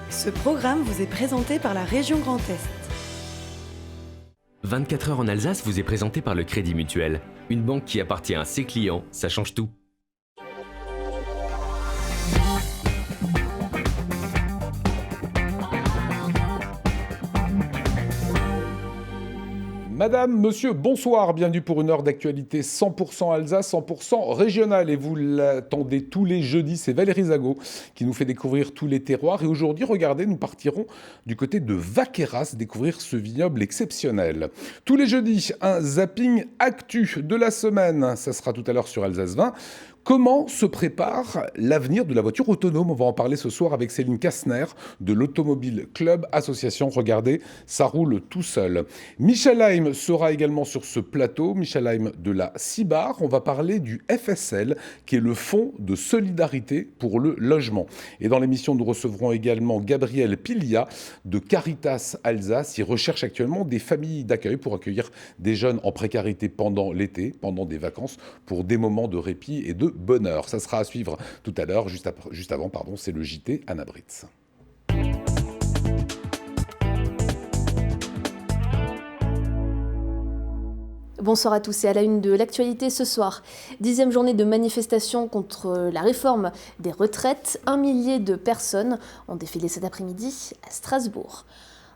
Ce programme vous est présenté par la région Grand Est. 24 heures en Alsace vous est présenté par le Crédit Mutuel. Une banque qui appartient à ses clients, ça change tout. Madame, monsieur, bonsoir, bienvenue pour une heure d'actualité 100% Alsace, 100% régionale. Et vous l'attendez tous les jeudis, c'est Valérie Zago qui nous fait découvrir tous les terroirs. Et aujourd'hui, regardez, nous partirons du côté de Vaqueras, découvrir ce vignoble exceptionnel. Tous les jeudis, un zapping actu de la semaine, ça sera tout à l'heure sur Alsace 20. Comment se prépare l'avenir de la voiture autonome? On va en parler ce soir avec Céline Kastner de l'Automobile Club Association. Regardez, ça roule tout seul. Michel Heim sera également sur ce plateau. Michel Heim de la CIBAR. On va parler du FSL, qui est le Fonds de solidarité pour le logement. Et dans l'émission, nous recevrons également Gabriel Pilia de Caritas Alsace. Il recherche actuellement des familles d'accueil pour accueillir des jeunes en précarité pendant l'été, pendant des vacances, pour des moments de répit et de bonheur. Ça sera à suivre tout à l'heure, juste avant, c'est le JT Anna Britz. Bonsoir à tous et à la une de l'actualité ce soir. 10e journée de manifestation contre la réforme des retraites. 1 millier de personnes ont défilé cet après-midi à Strasbourg.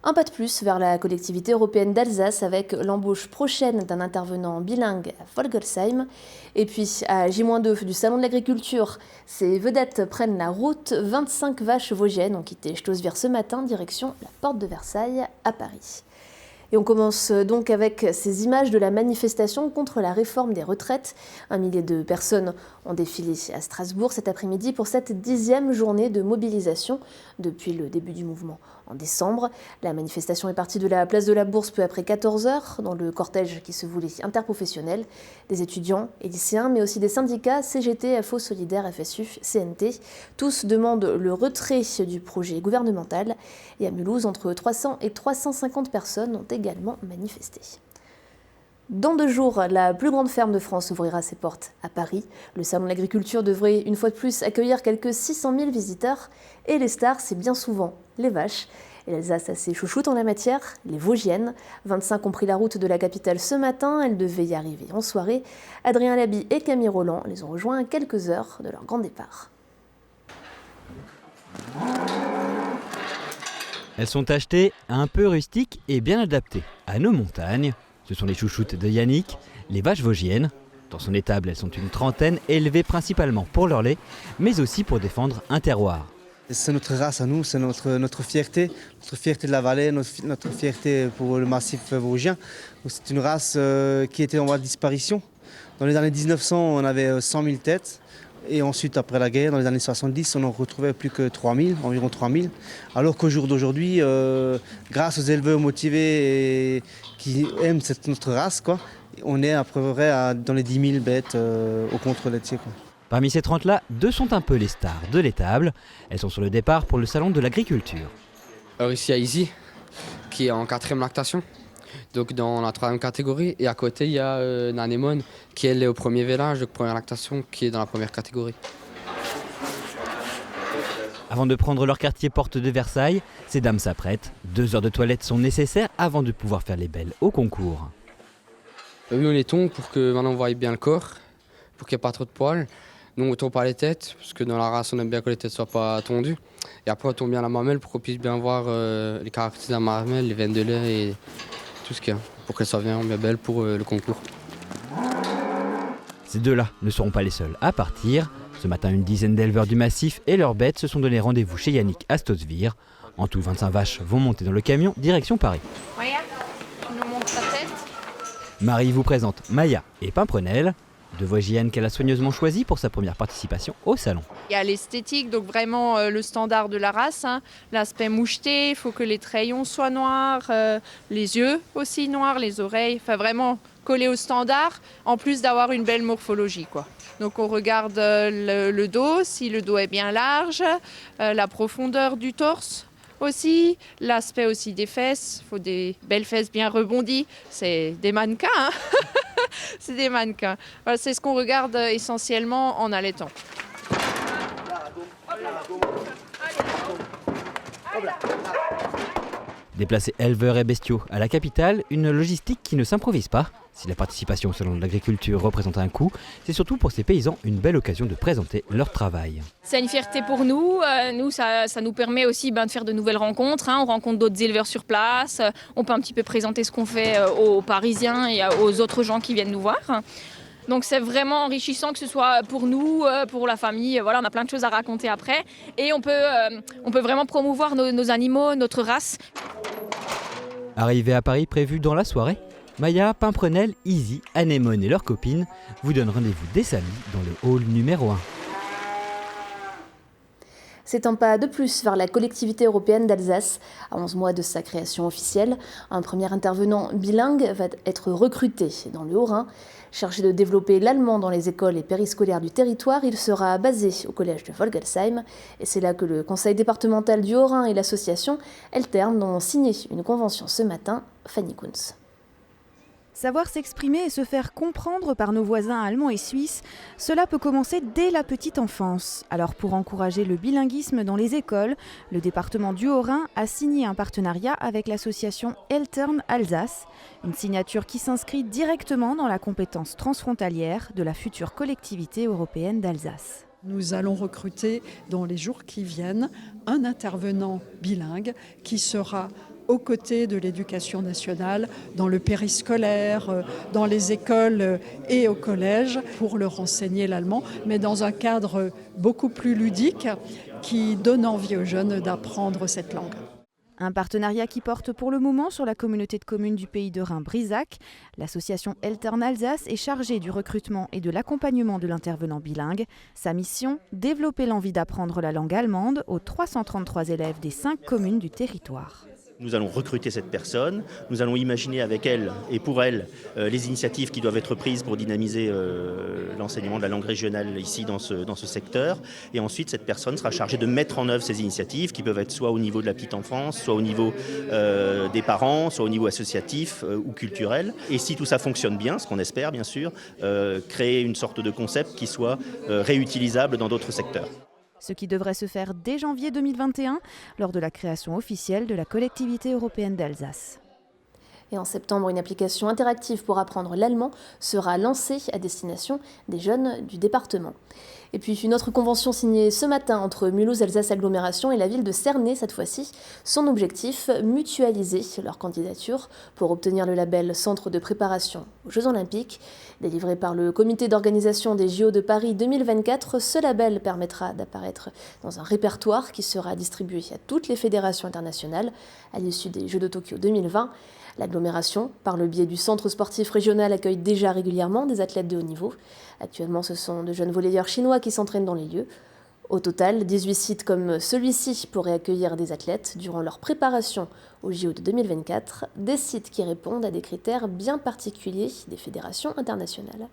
Un pas de plus vers la collectivité européenne d'Alsace avec l'embauche prochaine d'un intervenant bilingue à Volgersheim. Et puis à J-2 du Salon de l'Agriculture, ces vedettes prennent la route. 25 vaches vosgiennes ont quitté Stoßwihr ce matin, direction la porte de Versailles à Paris. Et on commence donc avec ces images de la manifestation contre la réforme des retraites. 1 millier de personnes ont défilé à Strasbourg cet après-midi pour cette 10e journée de mobilisation depuis le début du mouvement en décembre. La manifestation est partie de la place de la Bourse peu après 14h dans le cortège qui se voulait interprofessionnel. Des étudiants et lycéens, mais aussi des syndicats, CGT, FO Solidaire, FSU, CNT. Tous demandent le retrait du projet gouvernemental. Et à Mulhouse, entre 300 et 350 personnes ont également manifesté. Dans 2 jours, la plus grande ferme de France ouvrira ses portes à Paris. Le Salon de l'Agriculture devrait une fois de plus accueillir quelques 600 000 visiteurs. Et les stars, c'est bien souvent les vaches. Et l'Alsace a ses chouchoutes en la matière, les Vosgiennes. 25 ont pris la route de la capitale ce matin. Elles devaient y arriver en soirée. Adrien Laby et Camille Roland les ont rejoints à quelques heures de leur grand départ. Elles sont achetées un peu rustiques et bien adaptées à nos montagnes. Ce sont les chouchoutes de Yannick, les vaches vosgiennes. Dans son étable, elles sont une trentaine, élevées principalement pour leur lait, mais aussi pour défendre un terroir. C'est notre race à nous, c'est notre fierté de la vallée, notre fierté pour le massif vosgien. C'est une race qui était en voie de disparition. Dans les années 1900, on avait 100 000 têtes. Et ensuite, après la guerre, dans les années 70, on en retrouvait plus que environ 3 000. Alors qu'au jour d'aujourd'hui, grâce aux éleveurs motivés et qui aiment notre race, on est à peu près dans les 10 000 bêtes au contrôle laitier. Parmi ces 30-là, 2 sont un peu les stars de l'étable. Elles sont sur le départ pour le Salon de l'Agriculture. Alors ici, il y a Izzy, qui est en 4e lactation. Donc dans la 3e catégorie, et à côté il y a Nanémone qui elle est au premier vélage, donc première lactation, qui est dans la première catégorie. Avant de prendre leur quartier porte de Versailles, ces dames s'apprêtent. 2 heures de toilette sont nécessaires avant de pouvoir faire les belles au concours. Oui, on les tombe pour que maintenant on voie bien le corps, pour qu'il n'y ait pas trop de poils. Nous on tombe pas les têtes, parce que dans la race on aime bien que les têtes ne soient pas tondues. Et après on tombe bien la mamelle pour qu'on puisse bien voir les caractéristiques de la mamelle, les veines de lait et tout ce qu'il y a, pour qu'elle soit bien belle pour le concours. Ces 2-là ne seront pas les seuls à partir. Ce matin, une dizaine d'éleveurs du massif et leurs bêtes se sont donné rendez-vous chez Yannick à Stoßwihr. En tout, 25 vaches vont monter dans le camion direction Paris. Maya, tu nous montres ta tête. Marie vous présente Maya et Pimprenelle, 2 Vosgiennes qu'elle a soigneusement choisies pour sa première participation au salon. Il y a l'esthétique, donc vraiment le standard de la race, l'aspect moucheté, il faut que les treillons soient noirs, les yeux aussi noirs, les oreilles, enfin vraiment collé au standard, en plus d'avoir une belle morphologie, Donc on regarde le dos, si le dos est bien large, la profondeur du torse aussi, l'aspect aussi des fesses, il faut des belles fesses bien rebondies, c'est des mannequins, c'est des mannequins. Voilà, c'est ce qu'on regarde essentiellement en allaitant. Déplacer éleveurs et bestiaux à la capitale, une logistique qui ne s'improvise pas. Si la participation selon l'agriculture représente un coût, c'est surtout pour ces paysans une belle occasion de présenter leur travail. C'est une fierté pour nous. Ça nous permet aussi de faire de nouvelles rencontres. On rencontre d'autres éleveurs sur place. On peut un petit peu présenter ce qu'on fait aux Parisiens et aux autres gens qui viennent nous voir. Donc c'est vraiment enrichissant, que ce soit pour nous, pour la famille. Voilà, on a plein de choses à raconter après. Et on peut vraiment promouvoir nos animaux, notre race. Arrivée à Paris prévue dans la soirée, Maya, Pimprenel, Izzy, Anémone et leurs copines vous donnent rendez-vous dès samedi dans le hall numéro 1. C'est un pas de plus vers la collectivité européenne d'Alsace. À 11 mois de sa création officielle, un premier intervenant bilingue va être recruté dans le Haut-Rhin. Chargé de développer l'allemand dans les écoles et périscolaires du territoire, il sera basé au collège de Volgelsheim. Et c'est là que le conseil départemental du Haut-Rhin et l'association Eltern ont signé une convention ce matin. Fanny Kunz. Savoir s'exprimer et se faire comprendre par nos voisins allemands et suisses, cela peut commencer dès la petite enfance. Alors pour encourager le bilinguisme dans les écoles, le département du Haut-Rhin a signé un partenariat avec l'association Eltern Alsace, une signature qui s'inscrit directement dans la compétence transfrontalière de la future collectivité européenne d'Alsace. Nous allons recruter dans les jours qui viennent un intervenant bilingue qui sera aux côtés de l'éducation nationale, dans le périscolaire, dans les écoles et au collège, pour leur enseigner l'allemand, mais dans un cadre beaucoup plus ludique qui donne envie aux jeunes d'apprendre cette langue. Un partenariat qui porte pour le moment sur la communauté de communes du Pays de Rhin-Brisac. L'association Eltern Alsace est chargée du recrutement et de l'accompagnement de l'intervenant bilingue. Sa mission, développer l'envie d'apprendre la langue allemande aux 333 élèves des 5 communes du territoire. Nous allons recruter cette personne, nous allons imaginer avec elle et pour elle les initiatives qui doivent être prises pour dynamiser l'enseignement de la langue régionale ici dans ce secteur. Et ensuite, cette personne sera chargée de mettre en œuvre ces initiatives qui peuvent être soit au niveau de la petite enfance, soit au niveau des parents, soit au niveau associatif ou culturel. Et si tout ça fonctionne bien, ce qu'on espère bien sûr, créer une sorte de concept qui soit réutilisable dans d'autres secteurs. Ce qui devrait se faire dès janvier 2021, lors de la création officielle de la collectivité européenne d'Alsace. Et en septembre, une application interactive pour apprendre l'allemand sera lancée à destination des jeunes du département. Et puis une autre convention signée ce matin entre Mulhouse Alsace Agglomération et la ville de Cernay cette fois-ci. Son objectif, mutualiser leur candidature pour obtenir le label Centre de préparation aux Jeux Olympiques. Délivré par le comité d'organisation des JO de Paris 2024, ce label permettra d'apparaître dans un répertoire qui sera distribué à toutes les fédérations internationales à l'issue des Jeux de Tokyo 2020. L'agglomération, par le biais du centre sportif régional, accueille déjà régulièrement des athlètes de haut niveau. Actuellement, ce sont de jeunes volleyeurs chinois qui s'entraînent dans les lieux. Au total, 18 sites comme celui-ci pourraient accueillir des athlètes durant leur préparation au JO de 2024, des sites qui répondent à des critères bien particuliers des fédérations internationales.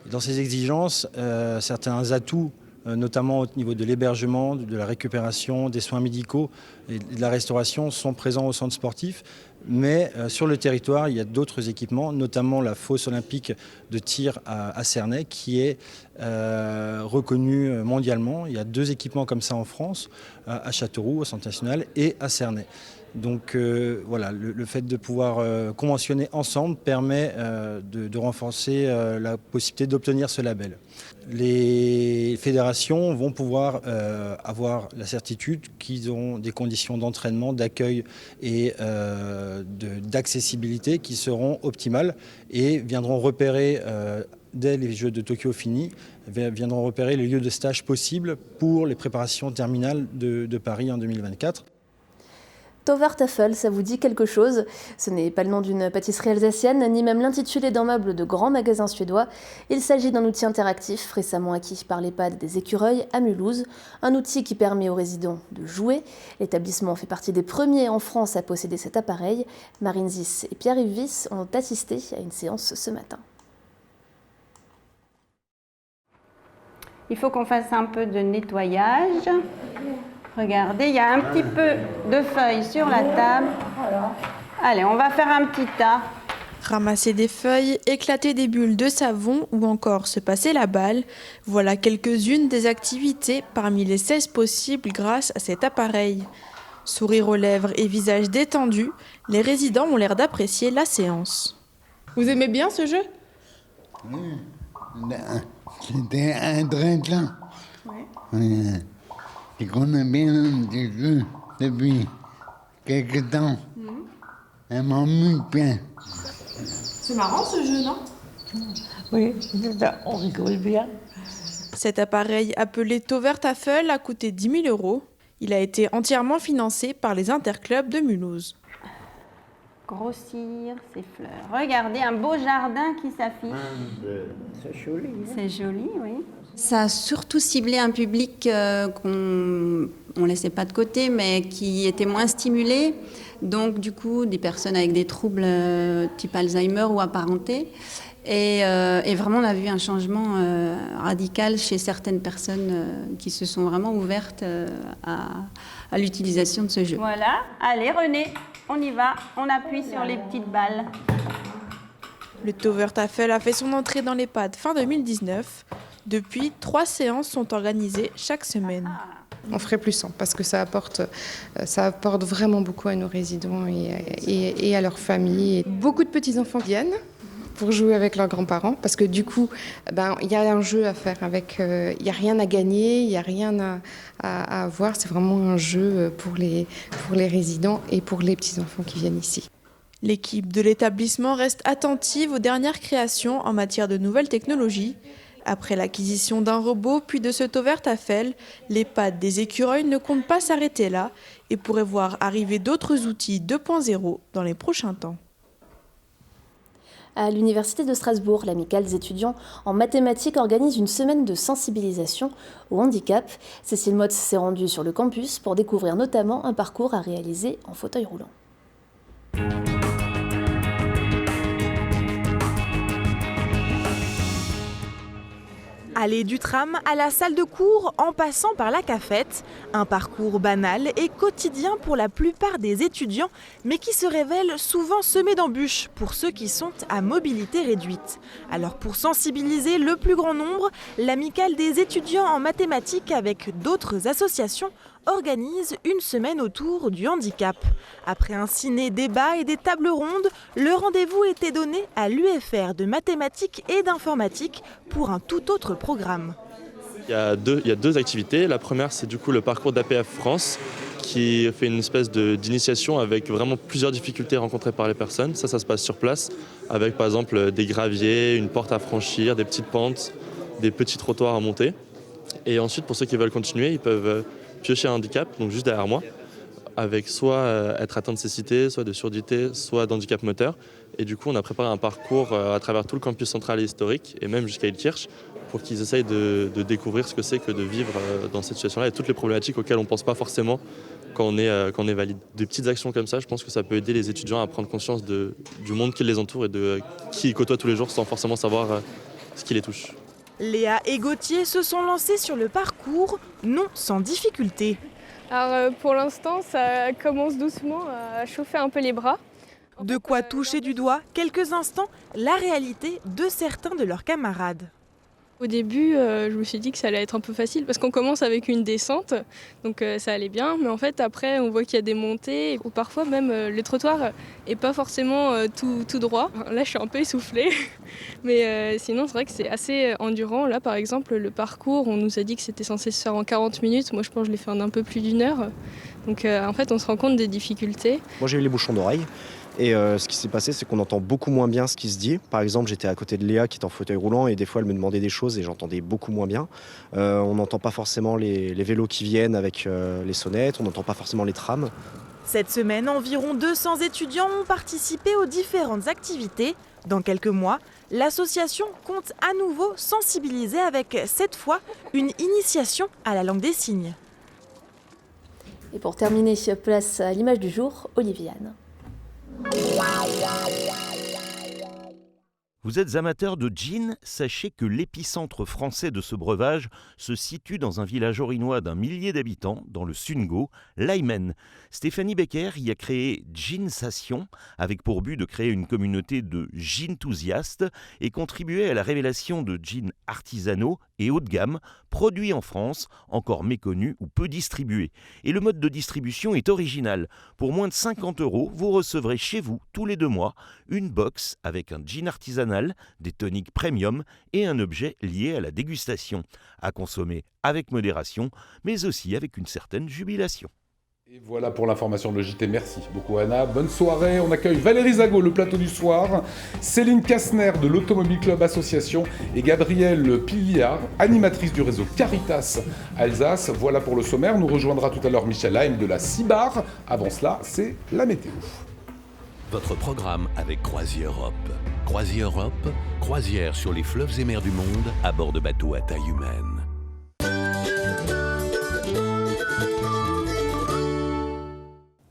Dans ces exigences, certains atouts, notamment au niveau de l'hébergement, de la récupération, des soins médicaux et de la restauration sont présents au centre sportif. Mais sur le territoire, il y a d'autres équipements, notamment la fosse olympique de tir à Cernay qui est reconnue mondialement. Il y a 2 équipements comme ça en France, à Châteauroux, au Centre national, et à Cernay. Donc voilà, le fait de pouvoir conventionner ensemble permet de renforcer la possibilité d'obtenir ce label. Les fédérations vont pouvoir avoir la certitude qu'ils ont des conditions d'entraînement, d'accueil et d'accessibilité qui seront optimales et viendront repérer, dès les Jeux de Tokyo finis, viendront repérer les lieux de stage possibles pour les préparations terminales de Paris en 2024. Tovertafel, ça vous dit quelque chose? Ce n'est pas le nom d'une pâtisserie alsacienne, ni même l'intitulé d'un meuble de grand magasin suédois. Il s'agit d'un outil interactif récemment acquis par l'EHPAD des Écureuils à Mulhouse. Un outil qui permet aux résidents de jouer. L'établissement fait partie des premiers en France à posséder cet appareil. Marine Zis et Pierre-Yves Wyss ont assisté à une séance ce matin. Il faut qu'on fasse un peu de nettoyage. Regardez, il y a un petit peu de feuilles sur la table. Allez, on va faire un petit tas. Ramasser des feuilles, éclater des bulles de savon ou encore se passer la balle, voilà quelques-unes des activités parmi les 16 possibles grâce à cet appareil. Sourire aux lèvres et visage détendu, les résidents ont l'air d'apprécier la séance. Vous aimez bien ce jeu ? Oui, c'était intéressant. Je connais bien ce jeu depuis quelques temps. Elle m'amuse bien. C'est marrant ce jeu, non ? Oui, on rigole bien. Cet appareil appelé Tovertafel a coûté 10 000 €. Il a été entièrement financé par les interclubs de Mulhouse. Grossir ses fleurs. Regardez, un beau jardin qui s'affiche. C'est joli. C'est joli, oui. Ça a surtout ciblé un public qu'on ne laissait pas de côté, mais qui était moins stimulé. Donc, du coup, des personnes avec des troubles type Alzheimer ou apparentés. Et vraiment, on a vu un changement radical chez certaines personnes qui se sont vraiment ouvertes à l'utilisation de ce jeu. Voilà. Allez, René, on y va. On appuie sur les petites balles. Le Tovertafel a fait son entrée dans l'EHPAD fin 2019. Depuis, 3 séances sont organisées chaque semaine. On ferait plus parce que ça apporte vraiment beaucoup à nos résidents et à leurs familles. Beaucoup de petits-enfants viennent pour jouer avec leurs grands-parents parce que du coup, il y a un jeu à faire avec, il n'y a rien à gagner, il n'y a rien à avoir. C'est vraiment un jeu pour les résidents et pour les petits-enfants qui viennent ici. L'équipe de l'établissement reste attentive aux dernières créations en matière de nouvelles technologies. Après l'acquisition d'un robot puis de ce Tovertafel, l'EHPAD des Écureuils ne compte pas s'arrêter là et pourrait voir arriver d'autres outils 2.0 dans les prochains temps. À l'Université de Strasbourg, l'amicale des étudiants en mathématiques organise une semaine de sensibilisation au handicap. Cécile Motz s'est rendue sur le campus pour découvrir notamment un parcours à réaliser en fauteuil roulant. Aller du tram à la salle de cours en passant par la cafette, un parcours banal et quotidien pour la plupart des étudiants, mais qui se révèle souvent semé d'embûches pour ceux qui sont à mobilité réduite. Alors pour sensibiliser le plus grand nombre, l'amicale des étudiants en mathématiques avec d'autres associations organise une semaine autour du handicap. Après un ciné-débat et des tables rondes, le rendez-vous était donné à l'UFR de mathématiques et d'informatique pour un tout autre programme. Il y a deux activités. La première, c'est du coup le parcours d'APF France qui fait une espèce d'initiation avec vraiment plusieurs difficultés rencontrées par les personnes. Ça se passe sur place avec par exemple des graviers, une porte à franchir, des petites pentes, des petits trottoirs à monter. Et ensuite, pour ceux qui veulent continuer, ils peuvent piocher un handicap, donc juste derrière moi, avec soit être atteint de cécité, soit de surdité, soit d'handicap moteur. Et du coup, on a préparé un parcours à travers tout le campus central et historique, et même jusqu'à Ilkirch, pour qu'ils essayent de découvrir ce que c'est que de vivre dans cette situation-là et toutes les problématiques auxquelles on ne pense pas forcément quand on est valide. Des petites actions comme ça, je pense que ça peut aider les étudiants à prendre conscience du monde qui les entoure et de qui ils côtoient tous les jours sans forcément savoir ce qui les touche. Léa et Gauthier se sont lancés sur le parcours, non sans difficulté. Alors pour l'instant, ça commence doucement à chauffer un peu les bras. De quoi toucher du doigt quelques instants la réalité de certains de leurs camarades. Au début, je me suis dit que ça allait être un peu facile parce qu'on commence avec une descente, donc ça allait bien. Mais en fait, après, on voit qu'il y a des montées ou parfois même le trottoir n'est pas forcément tout droit. Là, je suis un peu essoufflée, mais sinon, c'est vrai que c'est assez endurant. Là, par exemple, le parcours, on nous a dit que c'était censé se faire en 40 minutes. Moi, je pense que je l'ai fait en un peu plus d'1 heure. Donc, en fait, on se rend compte des difficultés. Moi, j'ai eu les bouchons d'oreilles. Et ce qui s'est passé, c'est qu'on entend beaucoup moins bien ce qui se dit. Par exemple, j'étais à côté de Léa qui est en fauteuil roulant et des fois, elle me demandait des choses et j'entendais beaucoup moins bien. On n'entend pas forcément les vélos qui viennent avec les sonnettes, on n'entend pas forcément les trams. Cette semaine, environ 200 étudiants ont participé aux différentes activités. Dans quelques mois, l'association compte à nouveau sensibiliser avec, cette fois, une initiation à la langue des signes. Et pour terminer, place à l'image du jour, Oliviane. Vous êtes amateur de gin? Sachez que l'épicentre français de ce breuvage se situe dans un village orinois d'1 millier d'habitants, dans le Sungo, l'Aymen. Stéphanie Becker y a créé Ginsation, avec pour but de créer une communauté de gin-enthousiastes et contribuer à la révélation de gins artisanaux et haut de gamme, produits en France, encore méconnus ou peu distribués. Et le mode de distribution est original. Pour moins de 50 €, vous recevrez chez vous, tous les 2 mois, une box avec un gin artisanal, des toniques premium et un objet lié à la dégustation, à consommer avec modération, mais aussi avec une certaine jubilation. Et voilà pour l'information de JT. Merci beaucoup Anna. Bonne soirée. On accueille Valérie Zago, le plateau du soir, Céline Kastner de l'Automobile Club Association et Gabrielle Pilliard, animatrice du réseau Caritas Alsace. Voilà pour le sommaire. Nous rejoindra tout à l'heure Michel Haim de la CIBAR. Avant cela, c'est la météo. Votre programme avec CroisiEurope. CroisiEurope, croisière sur les fleuves et mers du monde à bord de bateaux à taille humaine.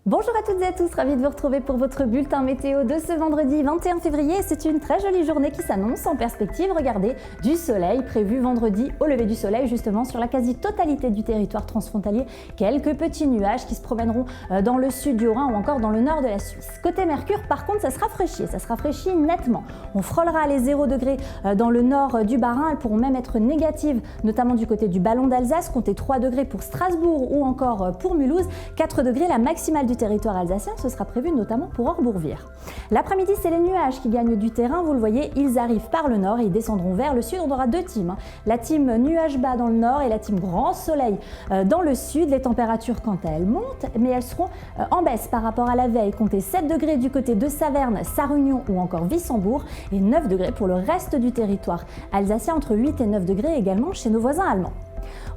Bonjour à toutes et à tous, ravi de vous retrouver pour votre bulletin météo de ce vendredi 21 février. C'est une très jolie journée qui s'annonce en perspective. Regardez, du soleil prévu vendredi au lever du soleil justement sur la quasi-totalité du territoire transfrontalier. Quelques petits nuages qui se promèneront dans le sud du Rhin ou encore dans le nord de la Suisse. Côté Mercure, par contre, ça se rafraîchit nettement. On frôlera les 0 degrés dans le nord du Bas-Rhin. Elles pourront même être négatives, notamment du côté du Ballon d'Alsace. Comptez 3 degrés pour Strasbourg ou encore pour Mulhouse. 4 degrés, la maximale du territoire alsacien, ce sera prévu notamment pour Orbourvire. L'après-midi, c'est les nuages qui gagnent du terrain. Vous le voyez, ils arrivent par le nord et ils descendront vers le sud. On aura 2 teams. La team nuages bas dans le nord et la team grand soleil dans le sud. Les températures, quant à elles, montent, mais elles seront en baisse par rapport à la veille. Comptez 7 degrés du côté de Saverne, Sarre-Union ou encore Wissembourg et 9 degrés pour le reste du territoire alsacien, entre 8 et 9 degrés également chez nos voisins allemands.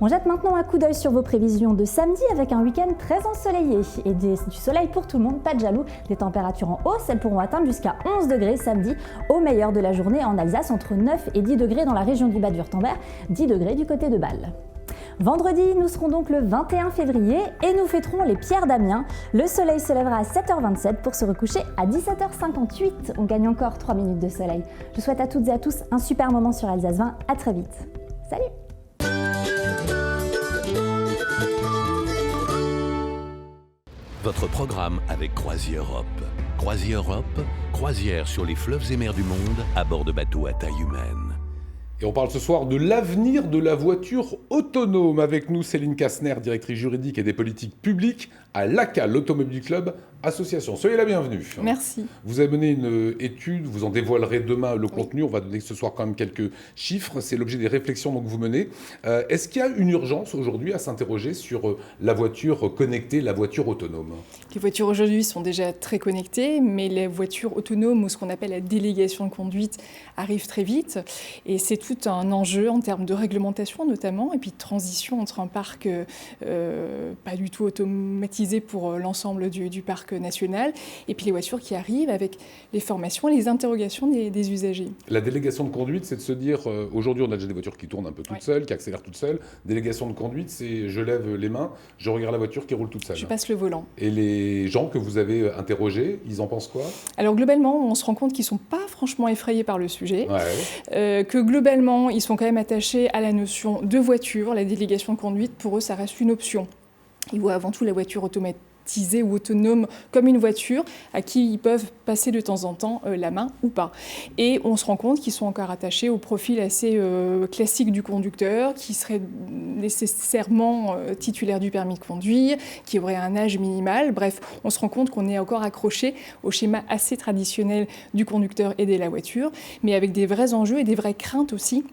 On jette maintenant un coup d'œil sur vos prévisions de samedi avec un week-end très ensoleillé et du soleil pour tout le monde, pas de jaloux. Des températures en hausse, elles pourront atteindre jusqu'à 11 degrés samedi au meilleur de la journée en Alsace, entre 9 et 10 degrés dans la région du Bade-Wurtemberg, 10 degrés du côté de Bâle. Vendredi, nous serons donc le 21 février et nous fêterons les pierres d'Amiens. Le soleil se lèvera à 7h27 pour se recoucher à 17h58. On gagne encore 3 minutes de soleil. Je souhaite à toutes et à tous un super moment sur Alsace 20. À très vite. Salut! Votre programme avec CroisiEurope. CroisiEurope, croisière sur les fleuves et mers du monde à bord de bateaux à taille humaine. Et on parle ce soir de l'avenir de la voiture autonome. Avec nous, Céline Kastner, directrice juridique et des politiques publiques à l'ACA, l'Automobile Club Association. Soyez la bienvenue. Merci. Vous avez mené une étude, vous en dévoilerez demain le contenu. On va donner ce soir quand même quelques chiffres. C'est l'objet des réflexions que vous menez. Est-ce qu'il y a une urgence aujourd'hui à s'interroger sur la voiture connectée, la voiture autonome? Les voitures aujourd'hui sont déjà très connectées, mais les voitures autonomes, ou ce qu'on appelle la délégation de conduite, arrivent très vite. Et c'est tout un enjeu en termes de réglementation notamment, et puis de transition entre un parc pas du tout automatisé pour l'ensemble du parc national, et puis les voitures qui arrivent avec les formations et les interrogations des usagers. La délégation de conduite, c'est de se dire, aujourd'hui on a déjà des voitures qui tournent un peu toutes seules, qui accélèrent toutes seules. Délégation de conduite, c'est je lève les mains, je regarde la voiture qui roule toute seule. Je passe le volant. Et les gens que vous avez interrogés, ils en pensent quoi? Alors globalement, on se rend compte qu'ils ne sont pas franchement effrayés par le sujet, que globalement, ils sont quand même attachés à la notion de voiture. La délégation de conduite, pour eux, ça reste une option. Ils voient avant tout la voiture automatisée ou autonome comme une voiture à qui ils peuvent passer de temps en temps la main ou pas. Et on se rend compte qu'ils sont encore attachés au profil assez classique du conducteur, qui serait nécessairement titulaire du permis de conduire, qui aurait un âge minimal. Bref, on se rend compte qu'on est encore accroché au schéma assez traditionnel du conducteur aidé la voiture, mais avec des vrais enjeux et des vraies craintes aussi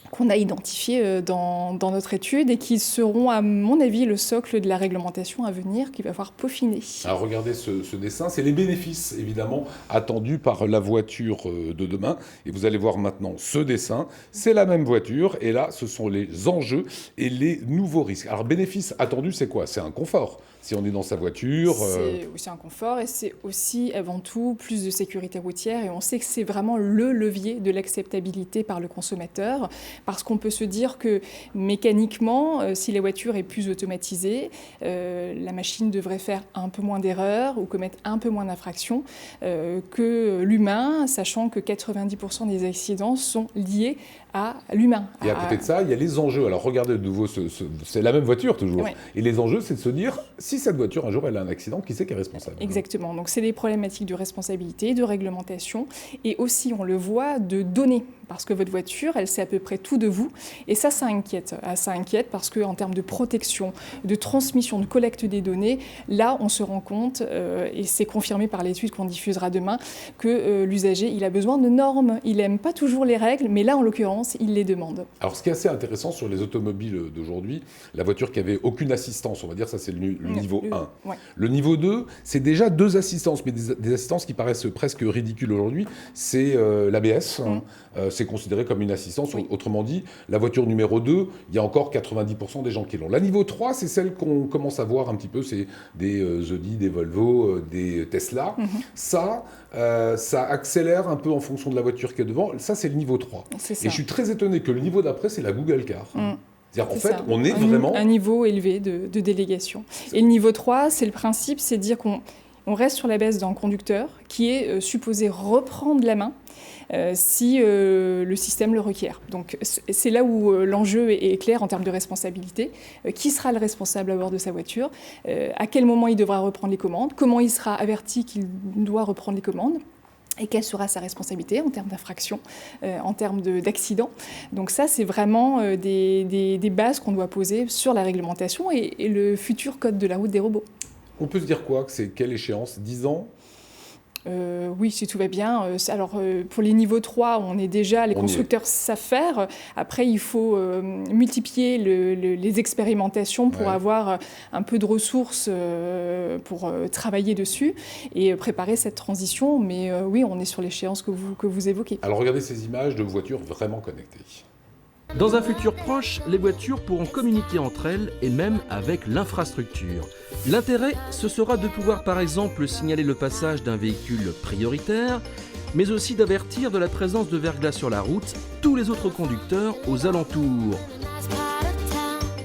qu'on a identifiés dans notre étude et qui seront, à mon avis, le socle de la réglementation à venir qu'il va falloir peaufiner. Alors regardez ce dessin, c'est les bénéfices évidemment attendus par la voiture de demain. Et vous allez voir maintenant ce dessin, c'est la même voiture et là ce sont les enjeux et les nouveaux risques. Alors bénéfices attendus, c'est quoi? C'est un confort. si on est dans sa voiture. C'est aussi un confort et c'est aussi avant tout plus de sécurité routière et on sait que c'est vraiment le levier de l'acceptabilité par le consommateur parce qu'on peut se dire que mécaniquement, si la voiture est plus automatisée, la machine devrait faire un peu moins d'erreurs ou commettre un peu moins d'infractions que l'humain, sachant que 90% des accidents sont liés à l'humain. Et à côté de ça, il y a les enjeux. Alors regardez de nouveau, c'est la même voiture toujours. Ouais. Et les enjeux, c'est de se dire, si cette voiture, un jour, elle a un accident, qui c'est qui est responsable? Exactement. Donc c'est des problématiques de responsabilité, de réglementation et aussi, on le voit, de données. Parce que votre voiture, elle sait à peu près tout de vous. Et ça inquiète. Ça inquiète parce qu'en termes de protection, de transmission, de collecte des données, là, on se rend compte, et c'est confirmé par l'étude qu'on diffusera demain, que l'usager, il a besoin de normes. Il n'aime pas toujours les règles, mais là, en l'occurrence, il les demande. Alors, ce qui est assez intéressant sur les automobiles d'aujourd'hui, la voiture qui avait aucune assistance, on va dire, ça c'est le niveau 1. Ouais. Le niveau 2, c'est déjà 2 assistances, mais des assistances qui paraissent presque ridicules aujourd'hui. C'est l'ABS, c'est considéré comme une assistance. Oui. Autrement dit, la voiture numéro 2, il y a encore 90% des gens qui l'ont. La niveau 3, c'est celle qu'on commence à voir un petit peu, c'est des Audi, des Volvo, des Tesla. Ça accélère un peu en fonction de la voiture qui est devant. Ça, c'est le niveau 3. Et je suis très étonné que le niveau d'après, c'est la Google Car. C'est-à-dire, en fait, on est vraiment... Un niveau élevé de délégation. Et le niveau 3, c'est le principe, c'est de dire qu'on reste sur la base d'un conducteur qui est supposé reprendre la main si le système le requiert. Donc c'est là où l'enjeu est clair en termes de responsabilité. Qui sera le responsable à bord de sa voiture? À quel moment il devra reprendre les commandes? Comment il sera averti qu'il doit reprendre les commandes? Et quelle sera sa responsabilité en termes d'infraction, en termes d'accident. Donc ça, c'est vraiment des bases qu'on doit poser sur la réglementation et le futur code de la route des robots. On peut se dire quoi? Que c'est quelle échéance? 10 ans? Oui, si tout va bien. Alors, pour les niveaux 3, les constructeurs savent faire. Après, il faut multiplier les expérimentations pour avoir un peu de ressources pour travailler dessus et préparer cette transition. Mais oui, on est sur l'échéance que vous évoquez. Alors, regardez ces images de voitures vraiment connectées. Dans un futur proche, les voitures pourront communiquer entre elles et même avec l'infrastructure. L'intérêt, ce sera de pouvoir par exemple signaler le passage d'un véhicule prioritaire, mais aussi d'avertir de la présence de verglas sur la route tous les autres conducteurs aux alentours.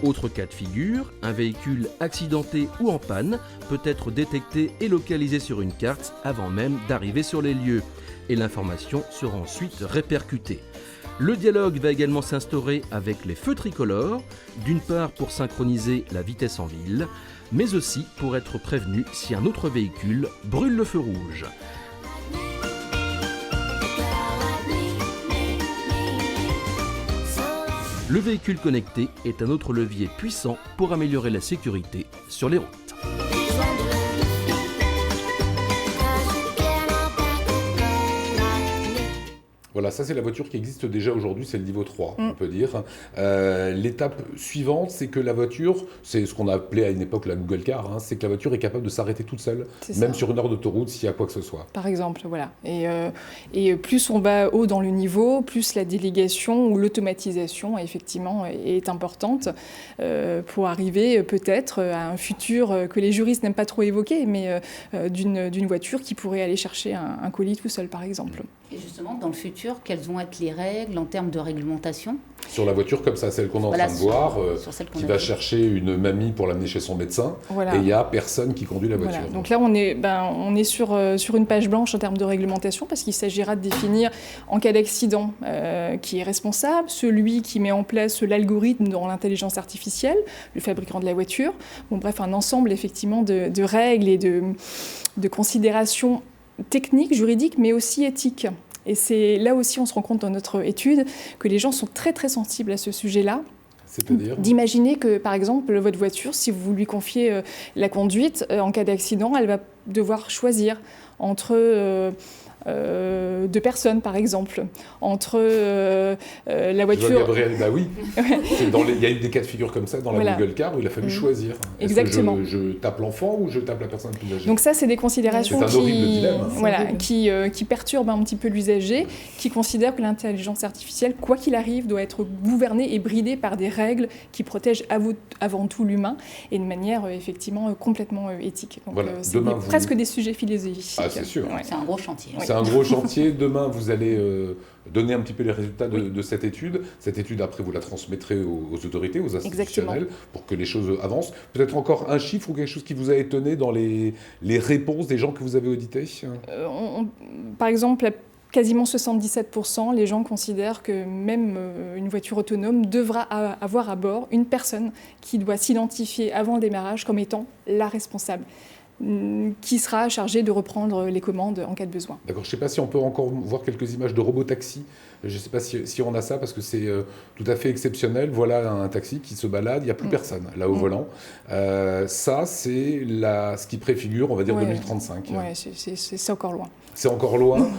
Autre cas de figure, un véhicule accidenté ou en panne peut être détecté et localisé sur une carte avant même d'arriver sur les lieux, et l'information sera ensuite répercutée. Le dialogue va également s'instaurer avec les feux tricolores, d'une part pour synchroniser la vitesse en ville, mais aussi pour être prévenu si un autre véhicule brûle le feu rouge. Le véhicule connecté est un autre levier puissant pour améliorer la sécurité sur les routes. Voilà, ça c'est la voiture qui existe déjà aujourd'hui, c'est le niveau 3, on peut dire. L'étape suivante, c'est que la voiture, c'est ce qu'on a appelé à une époque la Google Car, c'est que la voiture est capable de s'arrêter toute seule, même sur une heure d'autoroute s'il y a quoi que ce soit. Par exemple, voilà. Et plus on va haut dans le niveau, plus la délégation ou l'automatisation, effectivement, est importante pour arriver peut-être à un futur que les juristes n'aiment pas trop évoquer, mais d'une voiture qui pourrait aller chercher un colis tout seul, par exemple. Et justement, dans le futur, quelles vont être les règles en termes de réglementation? Sur la voiture comme ça, celle qu'on est en train de voir, qui va chercher une mamie pour l'amener chez son médecin, et il n'y a personne qui conduit la voiture. Voilà. Donc là, on est sur une page blanche en termes de réglementation, parce qu'il s'agira de définir, en cas d'accident, qui est responsable, celui qui met en place l'algorithme dans l'intelligence artificielle, le fabricant de la voiture. Bon, bref, un ensemble effectivement de règles et de considérations techniques, juridiques, mais aussi éthiques. Et c'est là aussi, on se rend compte dans notre étude que les gens sont très très sensibles à ce sujet-là. C'est-à-dire d'imaginer que, par exemple, votre voiture, si vous lui confiez la conduite, en cas d'accident, elle va devoir choisir entre de personnes, par exemple, entre la voiture... Je vois Gabriel, bah oui. Il y a eu des cas de figure comme ça dans la Google Car où il a fallu choisir. Exactement. Est-ce que je tape l'enfant ou je tape la personne plus âgée? Donc ça, c'est des considérations qui perturbent un petit peu l'usager, qui considère que l'intelligence artificielle, quoi qu'il arrive, doit être gouvernée et bridée par des règles qui protègent avant tout l'humain et de manière effectivement complètement éthique. Donc c'est presque des sujets philosophiques. Ah, c'est sûr. C'est un gros chantier. C'est un gros chantier. Demain, vous allez donner un petit peu les résultats de cette étude. Cette étude, après, vous la transmettrez aux autorités, aux institutionnels, pour que les choses avancent. Peut-être encore un chiffre ou quelque chose qui vous a étonné dans les réponses des gens que vous avez audités? Par exemple, quasiment 77%, les gens considèrent que même une voiture autonome devra avoir à bord une personne qui doit s'identifier avant le démarrage comme étant la responsable, qui sera chargée de reprendre les commandes en cas de besoin. D'accord, je ne sais pas si on peut encore voir quelques images de robotaxi. Je ne sais pas si on a ça, parce que c'est tout à fait exceptionnel. Voilà un taxi qui se balade, il n'y a plus personne là au volant. Ça, c'est ce qui préfigure, on va dire, 2035. Oui, c'est encore loin. C'est encore loin.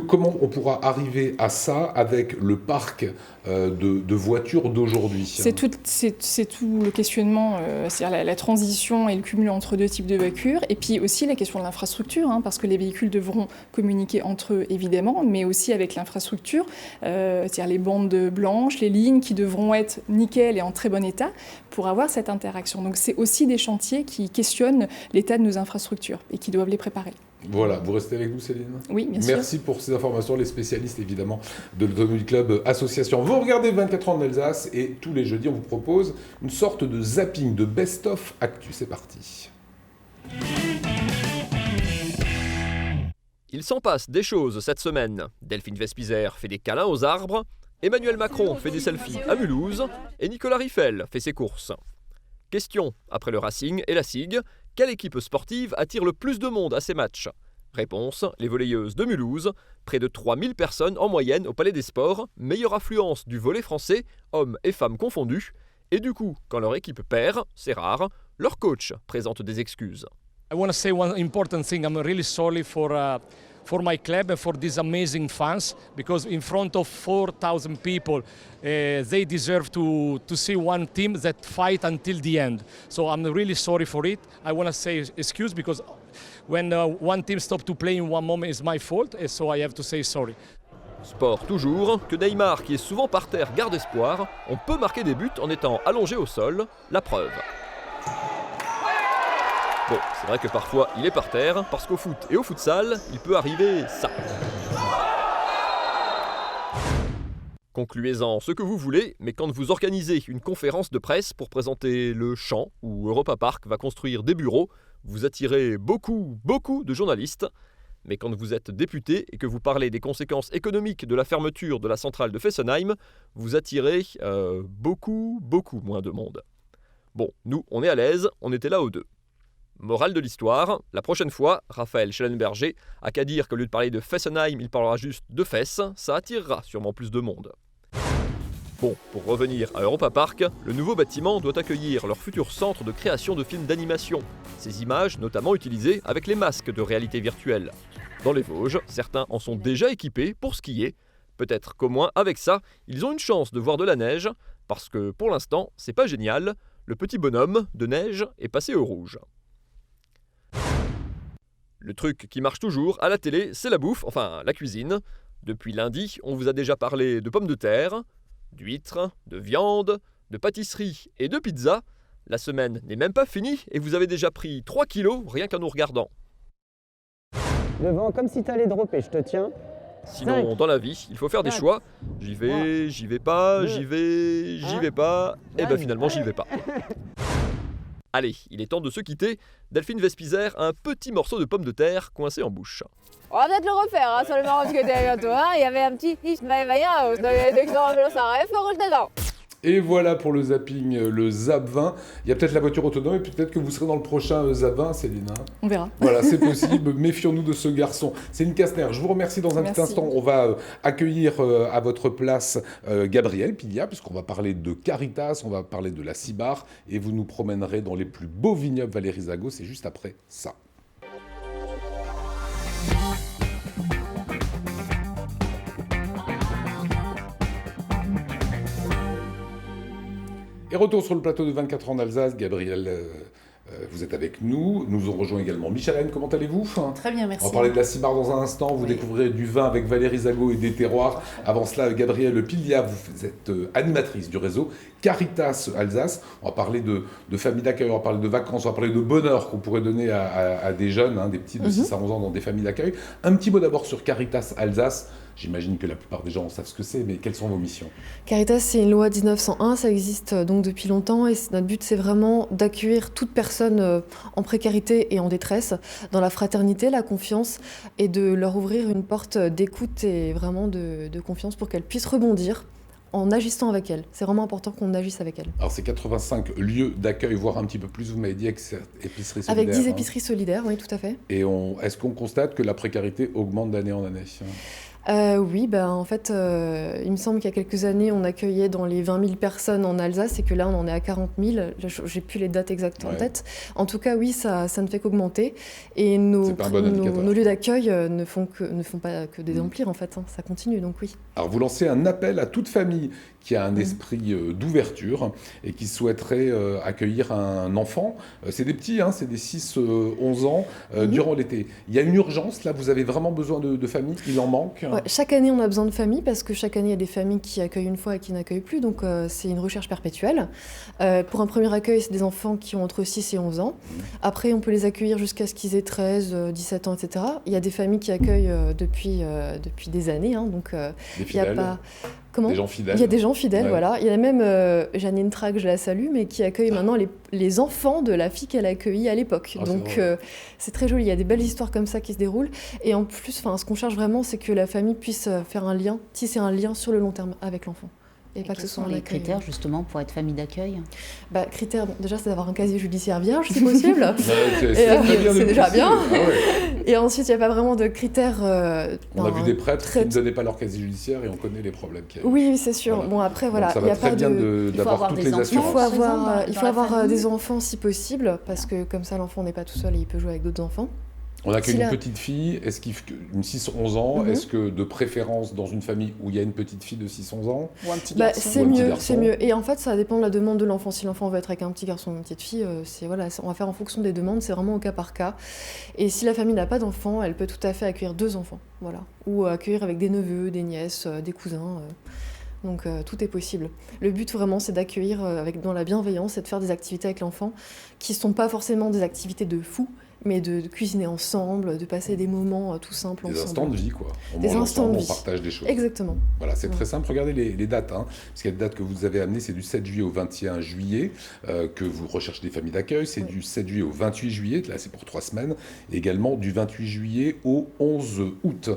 Comment on pourra arriver à ça avec le parc de voitures d'aujourd'hui? C'est tout le questionnement, c'est-à-dire la transition et le cumul entre deux types de voitures, et puis aussi la question de l'infrastructure, parce que les véhicules devront communiquer entre eux, évidemment, mais aussi avec l'infrastructure, c'est-à-dire les bandes blanches, les lignes qui devront être nickel et en très bon état pour avoir cette interaction. Donc c'est aussi des chantiers qui questionnent l'état de nos infrastructures et qui doivent les préparer. Voilà, vous restez avec nous, Céline? Oui, bien sûr. Merci pour ces informations, les spécialistes évidemment de l'Automobile Club Association. Vous regardez 24 ans en Alsace et tous les jeudis on vous propose une sorte de zapping, de best-of actu. C'est parti. Il s'en passe des choses cette semaine. Delphine Vespizer fait des câlins aux arbres, Emmanuel Macron fait des selfies à Mulhouse et Nicolas Riffel fait ses courses. Question, après le Racing et la SIG, quelle équipe sportive attire le plus de monde à ces matchs? Réponse, les volleyeuses de Mulhouse, près de 3000 personnes en moyenne au Palais des Sports, meilleure affluence du volley français, hommes et femmes confondus, et du coup, quand leur équipe perd, c'est rare, leur coach présente des excuses. I want to say one important thing. I'm really sorry for my club and for these amazing fans, because in front of 4,000 people, they deserve to see one team that fight until the end. So I'm really sorry for it. I want to say excuse, because when one team stopped to play in one moment, it's my fault, so I have to say sorry. Sport toujours, que Neymar, qui est souvent par terre, garde espoir. On peut marquer des buts en étant allongé au sol, la preuve. Bon, c'est vrai que parfois il est par terre, parce qu'au foot et au futsal, il peut arriver ça. Concluez-en ce que vous voulez, mais quand vous organisez une conférence de presse pour présenter le champ où Europa Park va construire des bureaux, vous attirez beaucoup de journalistes. Mais quand vous êtes député et que vous parlez des conséquences économiques de la fermeture de la centrale de Fessenheim, vous attirez beaucoup moins de monde. Bon, nous, on est à l'aise, on était là aux deux. Morale de l'histoire, la prochaine fois, Raphaël Schellenberger a qu'à dire qu'au lieu de parler de Fessenheim, il parlera juste de fesses, ça attirera sûrement plus de monde. Bon, pour revenir à Europa Park, le nouveau bâtiment doit accueillir leur futur centre de création de films d'animation. Ces images notamment utilisées avec les masques de réalité virtuelle. Dans les Vosges, certains en sont déjà équipés pour skier. Peut-être qu'au moins avec ça, ils ont une chance de voir de la neige, parce que pour l'instant, c'est pas génial, le petit bonhomme de neige est passé au rouge. Le truc qui marche toujours à la télé, c'est la bouffe, enfin la cuisine. Depuis lundi, on vous a déjà parlé de pommes de terre, d'huîtres, de viande, de pâtisserie et de pizza. La semaine n'est même pas finie et vous avez déjà pris 3 kilos rien qu'en nous regardant. Devant, comme si t'allais dropper, je te tiens. Sinon, dans la vie, il faut faire des choix. J'y vais pas, j'y vais pas, et ben finalement j'y vais pas. Allez, il est temps de se quitter. Delphine Vespizer a un petit morceau de pomme de terre coincé en bouche. On va peut-être le refaire, hein, sur le marrant que tu as bientôt. Il y avait un petit dedans. Et voilà pour le zapping, le Zap 20. Il y a peut-être la voiture autonome et peut-être que vous serez dans le prochain Zap 20, Céline. On verra. Voilà, c'est possible. Méfions-nous de ce garçon. Céline Kastner, je vous remercie dans un petit instant. On va accueillir à votre place Gabriel Pilia, puisqu'on va parler de Caritas, on va parler de la Cibar, et vous nous promènerez dans les plus beaux vignobles Valerisago. C'est juste après ça. Et retour sur le plateau de 24 ans en Alsace, Gabriel, vous êtes avec nous. Nous ont rejoint également Michel. Comment allez-vous? Très bien, merci. On va parler de la Cibar dans un instant. Vous découvrirez du vin avec Valérie Zago et des terroirs. Avant cela, Gabrielle Pilia, vous êtes animatrice du réseau Caritas Alsace. On va parler de famille d'accueil, on va parler de vacances, on va parler de bonheur qu'on pourrait donner à des jeunes, des petits de 6 à 11 ans dans des familles d'accueil. Un petit mot d'abord sur Caritas Alsace. J'imagine que la plupart des gens savent ce que c'est, mais quelles sont vos missions? Caritas, c'est une loi 1901, ça existe donc depuis longtemps et notre but, c'est vraiment d'accueillir toute personne en précarité et en détresse dans la fraternité, la confiance et de leur ouvrir une porte d'écoute et vraiment de confiance pour qu'elles puissent rebondir en agissant avec elles. C'est vraiment important qu'on agisse avec elles. Alors c'est 85 lieux d'accueil, voire un petit peu plus, vous m'avez dit, avec cette épicerie solidaire. Avec 10 épiceries solidaires, oui, tout à fait. Et est-ce qu'on constate que la précarité augmente d'année en année? Oui, en fait, il me semble qu'il y a quelques années, on accueillait dans les 20 000 personnes en Alsace et que là, on en est à 40 000. J'ai plus les dates exactes en tête. En tout cas, oui, ça ne fait qu'augmenter. Et nos lieux d'accueil ne font pas que des remplir, en fait. Ça continue, donc oui. Alors, vous lancez un appel à toute famille qui a un esprit d'ouverture et qui souhaiterait accueillir un enfant. C'est des petits, c'est des 6-11 ans durant l'été. Il y a une urgence, là, vous avez vraiment besoin de familles, il en manque? Ouais, chaque année, on a besoin de familles parce que chaque année, il y a des familles qui accueillent une fois et qui n'accueillent plus. Donc, c'est une recherche perpétuelle. Pour un premier accueil, c'est des enfants qui ont entre 6 et 11 ans. Après, on peut les accueillir jusqu'à ce qu'ils aient 13, 17 ans, etc. Il y a des familles qui accueillent depuis des années. Donc, il n'y a pas... Comment ? Des gens fidèles. Il y a des gens fidèles, voilà. Il y a même Janine Trac, je la salue, mais qui accueille maintenant les enfants de la fille qu'elle a accueillie à l'époque. Donc c'est très joli, il y a des belles histoires comme ça qui se déroulent. Et en plus, ce qu'on cherche vraiment, c'est que la famille puisse faire un lien, tisser un lien sur le long terme avec l'enfant. Et pas que ce sont les critères justement pour être famille d'accueil? Critères, déjà c'est d'avoir un casier judiciaire vierge si possible. C'est déjà bien. Et ensuite il n'y a pas vraiment de critères. On a vu des prêtres qui ne donnaient pas leur casier judiciaire et on connaît les problèmes qu'il y a. Oui, c'est sûr. Voilà. Bon après voilà, il n'y a pas d'avoir toutes les assurances. Il faut avoir des enfants si possible parce que comme ça l'enfant n'est pas tout seul et il peut jouer avec d'autres enfants. On accueille une petite fille, une 6-11 ans, est-ce que de préférence dans une famille où il y a une petite fille de 6-11 ans? Ou un petit garçon? C'est mieux. Et en fait, ça dépend de la demande de l'enfant. Si l'enfant veut être avec un petit garçon ou une petite fille, on va faire en fonction des demandes, c'est vraiment au cas par cas. Et si la famille n'a pas d'enfant, elle peut tout à fait accueillir 2 enfants, voilà. Ou accueillir avec des neveux, des nièces, des cousins. Donc tout est possible. Le but vraiment c'est d'accueillir dans la bienveillance et de faire des activités avec l'enfant qui ne sont pas forcément des activités de fou, mais de cuisiner ensemble, de passer des moments tout simples ensemble. Des instants de vie, quoi. On des mange instants ensemble, de vie. On partage des choses. Exactement. Voilà, c'est très simple. Regardez les dates, parce qu'il y a des dates que vous avez amenées, c'est du 7 juillet au 21 juillet, que vous recherchez des familles d'accueil, c'est du 7 juillet au 28 juillet, là c'est pour 3 semaines, et également du 28 juillet au 11 août.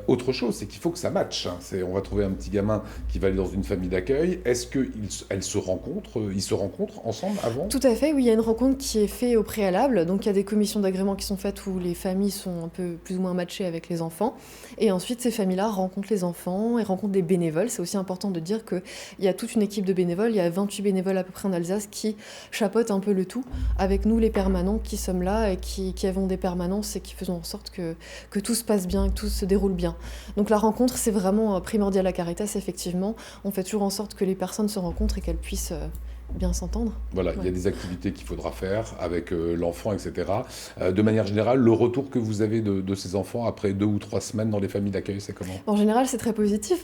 Autre chose, c'est qu'il faut que ça matche. On va trouver un petit gamin qui va aller dans une famille d'accueil. Est-ce qu'ils se rencontrent ensemble avant? Tout à fait, oui, il y a une rencontre qui est faite au préalable, donc il y a des commissions d'agrément qui sont faites où les familles sont un peu plus ou moins matchées avec les enfants. Et ensuite, ces familles-là rencontrent les enfants et rencontrent des bénévoles. C'est aussi important de dire qu'il y a toute une équipe de bénévoles. Il y a 28 bénévoles à peu près en Alsace qui chapeautent un peu le tout avec nous, les permanents qui sommes là et qui avons des permanences et qui faisons en sorte que tout se passe bien, que tout se déroule bien. Donc la rencontre, c'est vraiment primordial à Caritas, effectivement. On fait toujours en sorte que les personnes se rencontrent et qu'elles puissent bien s'entendre. Voilà, il y a des activités qu'il faudra faire avec l'enfant, etc. De manière générale, le retour que vous avez de ces enfants après 2 ou 3 semaines dans les familles d'accueil, c'est comment? En général, c'est très positif.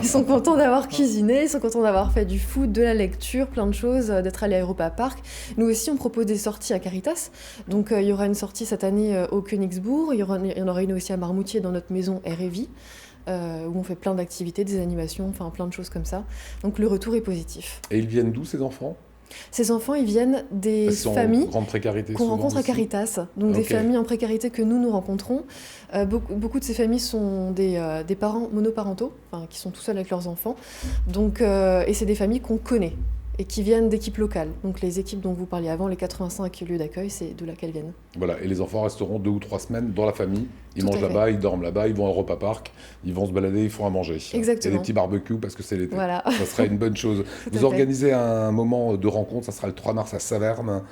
Ils sont contents d'avoir cuisiné, ils sont contents d'avoir fait du foot, de la lecture, plein de choses, d'être allés à Europa Park. Nous aussi, on propose des sorties à Caritas. Donc, il y aura une sortie cette année au Königsbourg. Il y en aura une aussi à Marmoutier dans notre maison R&V. Où on fait plein d'activités, des animations, enfin plein de choses comme ça. Donc le retour est positif. Et ils viennent d'où ces enfants? Ces enfants, ils viennent des familles qu'on rencontre à Caritas. Donc des familles en précarité que nous rencontrons. Beaucoup de ces familles sont des parents monoparentaux, qui sont tout seuls avec leurs enfants. Donc, et c'est des familles qu'on connaît et qui viennent d'équipes locales. Donc les équipes dont vous parliez avant, les 85 lieux d'accueil, c'est de là qu'elles viennent. Voilà, et les enfants resteront 2 ou 3 semaines dans la famille. Ils mangent là-bas, ils dorment là-bas, ils vont à Europa Park, ils vont se balader, ils font à manger. Exactement. Et des petits barbecues parce que c'est l'été. Voilà. Ça serait une bonne chose. Vous organisez un moment de rencontre, ça sera le 3 mars à Saverne.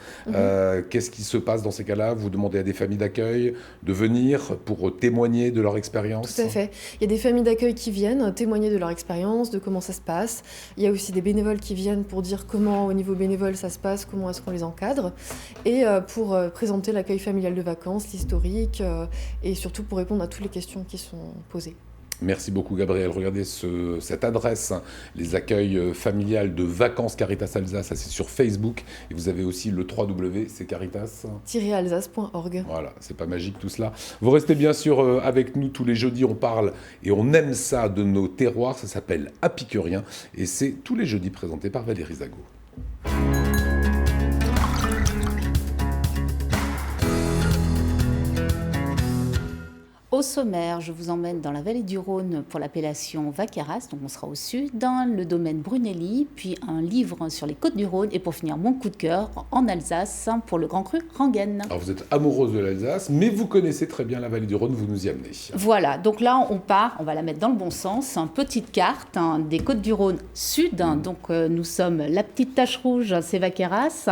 Qu'est-ce qui se passe dans ces cas-là? Vous demandez à des familles d'accueil de venir pour témoigner de leur expérience? Tout à fait. Il y a des familles d'accueil qui viennent témoigner de leur expérience, de comment ça se passe. Il y a aussi des bénévoles qui viennent pour dire dire comment au niveau bénévole ça se passe, comment est-ce qu'on les encadre, et pour présenter l'accueil familial de vacances, l'historique, et surtout pour répondre à toutes les questions qui sont posées. Merci beaucoup Gabriel. Regardez cette adresse, les accueils familiales de vacances Caritas Alsace, ça c'est sur Facebook. Et vous avez aussi le www, c'est caritas-alsace.org. Voilà, c'est pas magique tout cela. Vous restez bien sûr avec nous tous les jeudis, on parle et on aime ça de nos terroirs. Ça s'appelle Apicurien et c'est tous les jeudis présenté par Valérie Zago. Au sommaire, je vous emmène dans la vallée du Rhône pour l'appellation Vaqueyras, donc on sera au sud, dans le domaine Brunelli, puis un livre sur les côtes du Rhône, et pour finir, mon coup de cœur en Alsace pour le Grand Cru Rangen. Alors vous êtes amoureuse de l'Alsace, mais vous connaissez très bien la vallée du Rhône, vous nous y amenez. Voilà, donc là on part, on va la mettre dans le bon sens, une petite carte des côtes du Rhône sud, donc nous sommes la petite tache rouge, c'est Vaqueyras,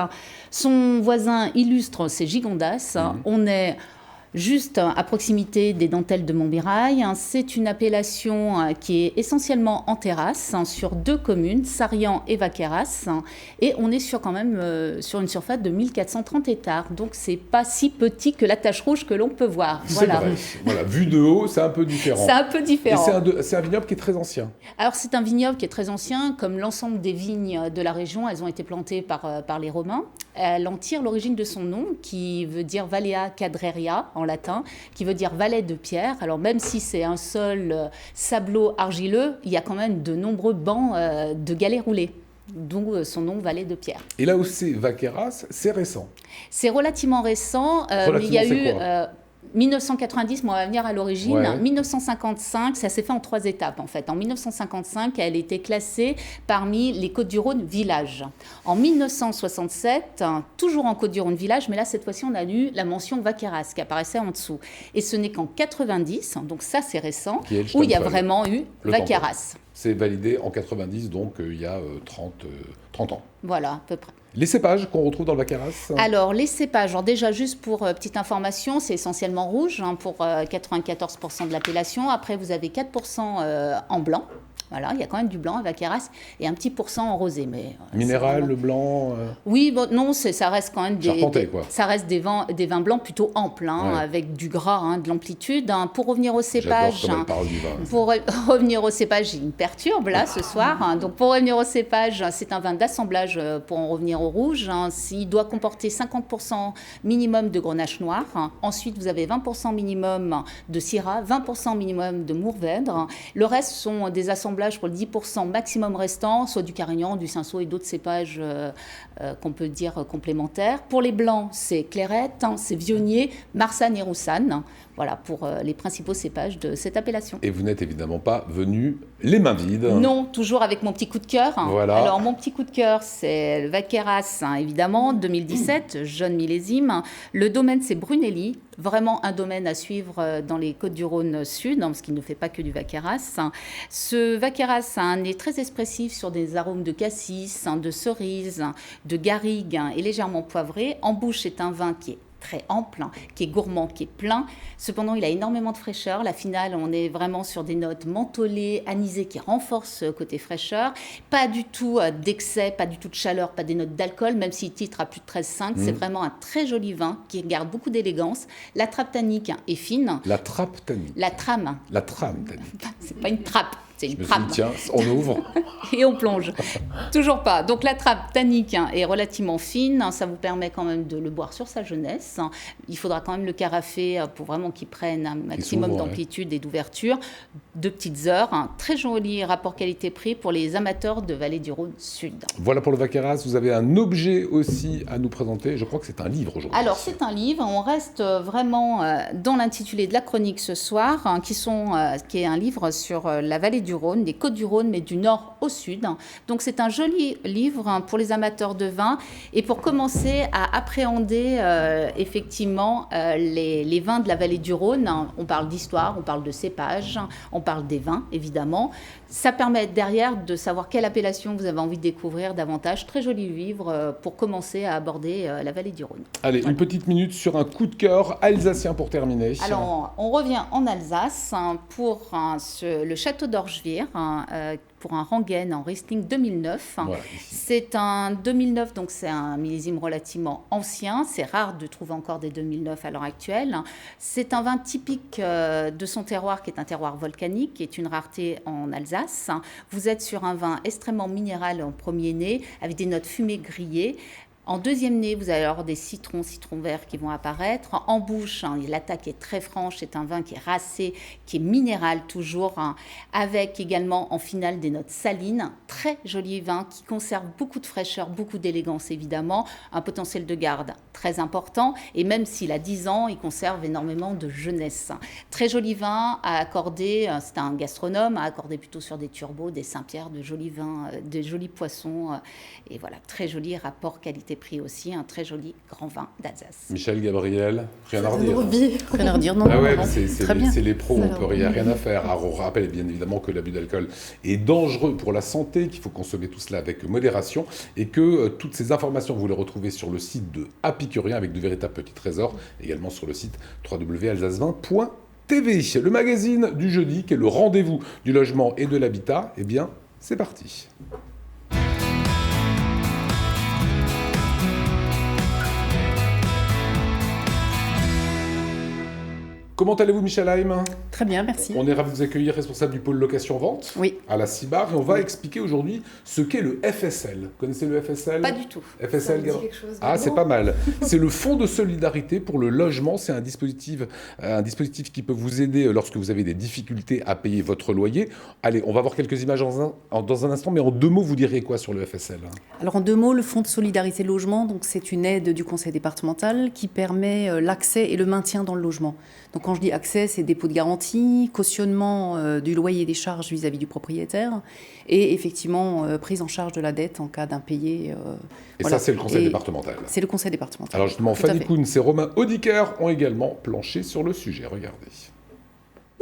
son voisin illustre, c'est Gigondas, on est juste à proximité des dentelles de Montmirail. C'est une appellation qui est essentiellement en terrasse sur 2 communes, Sarian et Vaqueyras. Et on est quand même sur une surface de 1430 hectares. Donc c'est pas si petit que la tache rouge que l'on peut voir. Voilà. C'est vrai. Voilà, vu de haut, c'est un peu différent. C'est un peu différent. Et c'est un vignoble qui est très ancien. Alors c'est un vignoble qui est très ancien. Comme l'ensemble des vignes de la région, elles ont été plantées par les Romains. Elle en tire l'origine de son nom, qui veut dire Valea Cadreria en latin, qui veut dire vallée de pierre. Alors même si c'est un sol sablo-argileux, il y a quand même de nombreux bancs de galets roulés, d'où son nom vallée de pierre. Et là où c'est Vaqueyras, c'est récent. C'est relativement récent, mais il y a eu 1990, moi, on va venir à l'origine. Ouais. 1955, ça s'est fait en 3 étapes, en fait. En 1955, elle était classée parmi les Côtes-du-Rhône villages. En 1967, toujours en Côtes-du-Rhône village, mais là, cette fois-ci, on a eu la mention Vaqueyras qui apparaissait en dessous. Et ce n'est qu'en 90, donc ça, c'est récent, où il y a vraiment eu Vaqueyras. C'est validé en 90, donc il y a 30 ans. Voilà, à peu près. Les cépages qu'on retrouve dans le Vaqueyras ? Alors, les cépages, alors déjà, juste pour petite information, c'est essentiellement rouge, pour 94% de l'appellation. Après, vous avez 4% en blanc. Voilà, il y a quand même du blanc à Vaqueyras et un petit pourcent en rosé. Mais, minéral, vraiment... le blanc Oui, bon, non, ça reste quand même ça reste des vins blancs plutôt amples, ouais. Avec du gras, de l'amplitude. Pour revenir au cépage, pour revenir au cépage, il me perturbe là ce soir. Donc pour revenir au cépage, c'est un vin d'assemblage pour en revenir au rouge. Il doit comporter 50% minimum de grenache noir. Ensuite, vous avez 20% minimum de syrah, 20% minimum de mourvèdre. Le reste sont des assemblages pour le 10% maximum restant, soit du Carignan, du Cinsault et d'autres cépages qu'on peut dire complémentaires. Pour les blancs, c'est Clairette, c'est Vionnier, Marsanne et Roussanne. Voilà pour les principaux cépages de cette appellation. Et vous n'êtes évidemment pas venu les mains vides. Non, toujours avec mon petit coup de cœur. Voilà. Alors mon petit coup de cœur, c'est le Vaqueyras, évidemment, 2017, jeune millésime. Le domaine, c'est Brunelli. Vraiment un domaine à suivre dans les Côtes-du-Rhône sud, parce qu'il ne fait pas que du Vaqueyras. Ce Vaqueyras a un nez très expressif sur des arômes de cassis, de cerise, de garrigue et légèrement poivré. En bouche, c'est un vin qui est très ample, qui est gourmand, qui est plein. Cependant, il a énormément de fraîcheur. La finale, on est vraiment sur des notes mentholées, anisées, qui renforcent côté fraîcheur. Pas du tout d'excès, pas du tout de chaleur, pas des notes d'alcool, même s'il titre à plus de 13,5. C'est vraiment un très joli vin qui garde beaucoup d'élégance. La trappe tannique est fine. La trappe tannique. La trame. La trame tannique. C'est pas une trappe. C'est une trappe. Tiens, on ouvre. Et on plonge. Toujours pas. Donc la trappe tannique est relativement fine. Ça vous permet quand même de le boire sur sa jeunesse. Il faudra quand même le carafer pour vraiment qu'il prenne un maximum d'amplitude et d'ouverture. 2 petites heures. Un très joli rapport qualité-prix pour les amateurs de Vallée du Rhône Sud. Voilà pour le Vaqueyras. Vous avez un objet aussi à nous présenter. Je crois que c'est un livre aujourd'hui. Alors c'est un livre. On reste vraiment dans l'intitulé de la chronique ce soir, qui est un livre sur la Vallée du Rhône, des Côtes du Rhône, mais du nord au sud. Donc c'est un joli livre pour les amateurs de vin et pour commencer à appréhender effectivement les vins de la Vallée du Rhône. On parle d'histoire, on parle de cépages, on parle des vins évidemment. Ça permet derrière de savoir quelle appellation vous avez envie de découvrir davantage. Très joli livre pour commencer à aborder la Vallée du Rhône. Allez, une petite minute sur un coup de cœur alsacien pour terminer. Alors on revient en Alsace pour le château d'Orgeville. Schwier pour un Rangen en Riesling 2009. Voilà, c'est un 2009, donc c'est un millésime relativement ancien. C'est rare de trouver encore des 2009 à l'heure actuelle. C'est un vin typique de son terroir, qui est un terroir volcanique, qui est une rareté en Alsace. Vous êtes sur un vin extrêmement minéral en premier nez, avec des notes fumées grillées. En deuxième nez, vous allez avoir des citrons verts qui vont apparaître. En bouche, l'attaque est très franche. C'est un vin qui est racé, qui est minéral toujours, avec également en finale des notes salines. Très joli vin qui conserve beaucoup de fraîcheur, beaucoup d'élégance évidemment. Un potentiel de garde très important. Et même s'il a 10 ans, il conserve énormément de jeunesse. Très joli vin à accorder, c'est un gastronome, à accorder plutôt sur des turbos, des Saint-Pierre, de jolis vins, des jolis poissons. Et voilà, très joli rapport qualité-prix aussi, un très joli grand vin d'Alsace. Michel, Gabriel, rien à redire. Rien à redire, non. Ah ouais, non, c'est les pros, il n'y a rien à faire. Alors, on rappelle bien évidemment que l'abus d'alcool est dangereux pour la santé, qu'il faut consommer tout cela avec modération et que toutes ces informations, vous les retrouvez sur le site de Apicurien avec de véritables petits trésors, également sur le site www.alsacevin.tv. Le magazine du jeudi, qui est le rendez-vous du logement et de l'habitat, eh bien, c'est parti. Comment allez-vous, Michel Heim ? Très bien, merci. On est ravis de vous accueillir, responsable du pôle location-vente à la CIBAR, et on va expliquer aujourd'hui ce qu'est le FSL. Vous connaissez le FSL ? Pas du tout. FSL, c'est pas mal. C'est le Fonds de solidarité pour le logement. C'est un dispositif qui peut vous aider lorsque vous avez des difficultés à payer votre loyer. Allez, on va voir quelques images dans un instant, mais en 2 mots, vous diriez quoi sur le FSL ? Alors en 2 mots, le Fonds de solidarité logement, donc c'est une aide du conseil départemental qui permet l'accès et le maintien dans le logement. Donc quand je dis accès, c'est dépôt de garantie, cautionnement du loyer et des charges vis-à-vis du propriétaire et effectivement prise en charge de la dette en cas d'impayé. Et ça, c'est le conseil départemental. C'est le conseil départemental. Alors justement, Fanny Kuhns et Romain Audiker ont également planché sur le sujet. Regardez.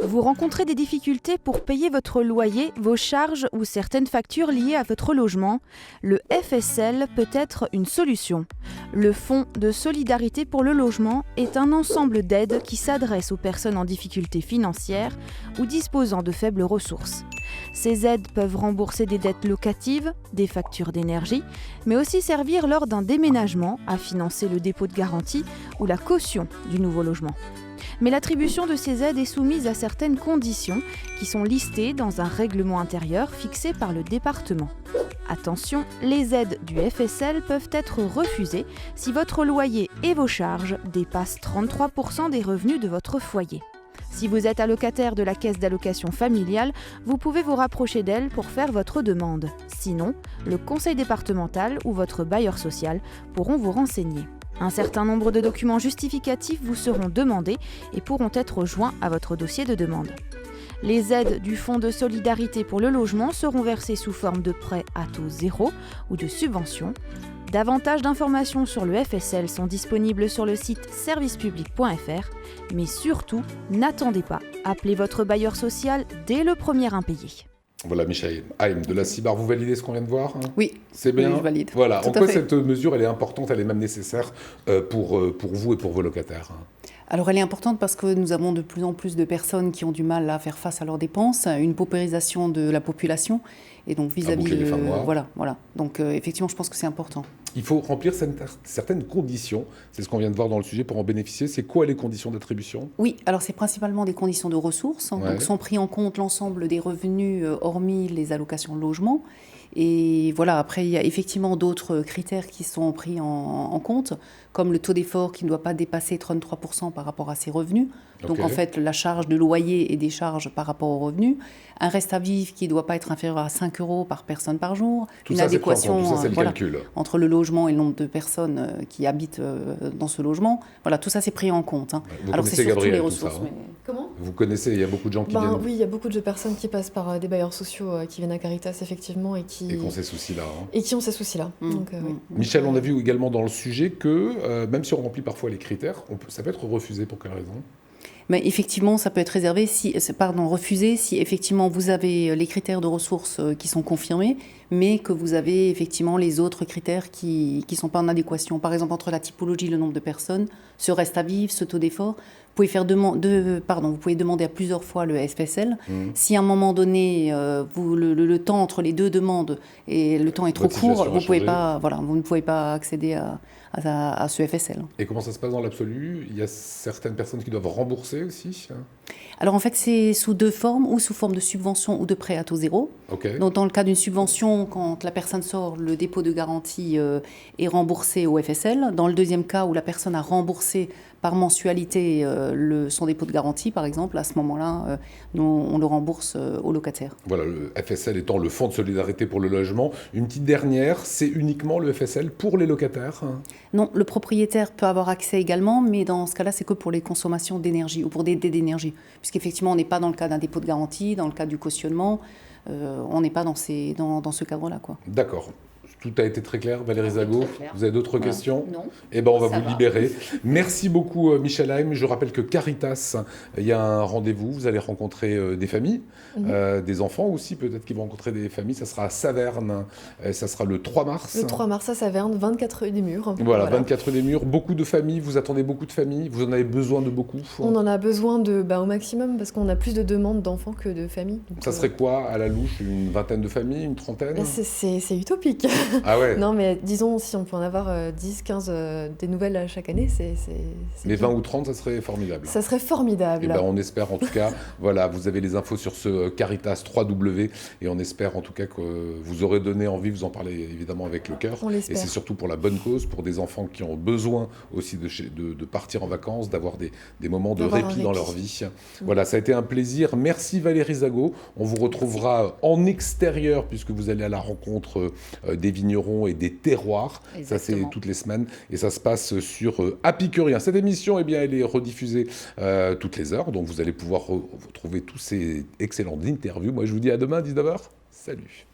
Vous rencontrez des difficultés pour payer votre loyer, vos charges ou certaines factures liées à votre logement. Le FSL peut être une solution. Le Fonds de solidarité pour le logement est un ensemble d'aides qui s'adresse aux personnes en difficulté financière ou disposant de faibles ressources. Ces aides peuvent rembourser des dettes locatives, des factures d'énergie, mais aussi servir lors d'un déménagement à financer le dépôt de garantie ou la caution du nouveau logement. Mais l'attribution de ces aides est soumise à certaines conditions qui sont listées dans un règlement intérieur fixé par le département. Attention, les aides du FSL peuvent être refusées si votre loyer et vos charges dépassent 33% des revenus de votre foyer. Si vous êtes allocataire de la caisse d'allocation familiale, vous pouvez vous rapprocher d'elle pour faire votre demande. Sinon, le conseil départemental ou votre bailleur social pourront vous renseigner. Un certain nombre de documents justificatifs vous seront demandés et pourront être joints à votre dossier de demande. Les aides du Fonds de solidarité pour le logement seront versées sous forme de prêts à taux zéro ou de subventions. Davantage d'informations sur le FSL sont disponibles sur le site servicepublic.fr, mais surtout, n'attendez pas, appelez votre bailleur social dès le premier impayé. Voilà, Michel Heim de la CIBAR, vous validez ce qu'on vient de voir ? Oui, c'est bien. Oui, je valide. Voilà, tout en quoi cette mesure elle est importante, elle est même nécessaire pour vous et pour vos locataires ? Alors elle est importante parce que nous avons de plus en plus de personnes qui ont du mal à faire face à leurs dépenses, une paupérisation de la population et donc vis-à-vis de voilà. Donc effectivement, je pense que c'est important. Il faut remplir certaines conditions, c'est ce qu'on vient de voir dans le sujet pour en bénéficier. C'est quoi les conditions d'attribution ? Oui, alors c'est principalement des conditions de ressources, donc sont pris en compte l'ensemble des revenus hormis les allocations de logement. Et voilà, après, il y a effectivement d'autres critères qui sont pris en compte, comme le taux d'effort qui ne doit pas dépasser 33% par rapport à ses revenus. Donc en fait, la charge de loyer et des charges par rapport aux revenus. Un reste à vivre qui ne doit pas être inférieur à 5 € par personne par jour. Tout une ça, adéquation tout ça, c'est le calcul. Entre le logement et le nombre de personnes qui habitent dans ce logement. Voilà, tout ça, c'est pris en compte. Vous alors c'est surtout Gabriel, les ressources. ça, hein. Comment ? Vous connaissez, il y a beaucoup de gens qui viennent... Oui, il y a beaucoup de personnes qui passent par des bailleurs sociaux qui viennent à Caritas, effectivement, et qui ont ces soucis-là. Et qui ont ces soucis-là. Donc, oui. Michel, on a vu également dans le sujet que, même si on remplit parfois les critères, ça peut être refusé pour quelle raison ? Mais effectivement, ça peut être refusé si effectivement vous avez les critères de ressources qui sont confirmés, mais que vous avez effectivement les autres critères qui ne sont pas en adéquation. Par exemple, entre la typologie, le nombre de personnes, ce reste à vivre, ce taux d'effort. Vous pouvez demander à plusieurs fois le FSL. Si à un moment donné, le temps entre les deux demandes et le temps est trop court, vous ne pouvez pas accéder à ce FSL. Et comment ça se passe dans l'absolu ? Il y a certaines personnes qui doivent rembourser aussi ? Alors en fait, c'est sous deux formes, ou sous forme de subvention ou de prêt à taux zéro. Okay. Donc dans le cas d'une subvention, quand la personne sort, le dépôt de garantie est remboursé au FSL. Dans le deuxième cas, où la personne a remboursé par mensualité son dépôt de garantie, par exemple, à ce moment-là, on le rembourse au locataire. Voilà, le FSL étant le Fonds de solidarité pour le logement. Une petite dernière, c'est uniquement le FSL pour les locataires ? Non, le propriétaire peut avoir accès également, mais dans ce cas-là, c'est que pour les consommations d'énergie ou pour des dés d'énergie. Puisqu'effectivement, on n'est pas dans le cas d'un dépôt de garantie, dans le cas du cautionnement, on n'est pas dans ce cadre-là, quoi. D'accord. Tout a été très clair, Valérie Zago. Vous avez d'autres questions ? Non. Eh bien, on va vous libérer. Merci beaucoup, Michel Heim. Je rappelle que Caritas, il y a un rendez-vous. Vous allez rencontrer des familles, des enfants aussi, peut-être qu'ils vont rencontrer des familles. Ça sera à Saverne. Ça sera le 3 mars. Le 3 mars à Saverne, 24 rue des Murs. Voilà, 24 rue des Murs. Beaucoup de familles. Vous attendez beaucoup de familles. Vous en avez besoin de beaucoup ? On en a besoin au maximum parce qu'on a plus de demandes d'enfants que de familles. Donc, ça serait quoi, à la louche ? Une vingtaine de familles ? Une trentaine ? C'est utopique. Ah ouais. Non, mais disons, si on peut en avoir 10, 15 des nouvelles chaque année, c'est mais 20 ou 30, ça serait formidable. Ça serait formidable. Et ben, on espère en tout cas, voilà, vous avez les infos sur ce Caritas 3W, et on espère en tout cas que vous aurez donné envie, vous en parlez évidemment avec le cœur. On l'espère. Et c'est surtout pour la bonne cause, pour des enfants qui ont besoin aussi de partir en vacances, d'avoir des moments de répit dans leur vie. Voilà, ça a été un plaisir. Merci Valérie Zago. On vous retrouvera en extérieur, puisque vous allez à la rencontre des vignerons et des terroirs. Exactement. Ça, c'est toutes les semaines. Et ça se passe sur Apicurien. Cette émission, eh bien, elle est rediffusée toutes les heures. Donc, vous allez pouvoir retrouver tous ces excellentes interviews. Moi, je vous dis à demain, 19h. Salut.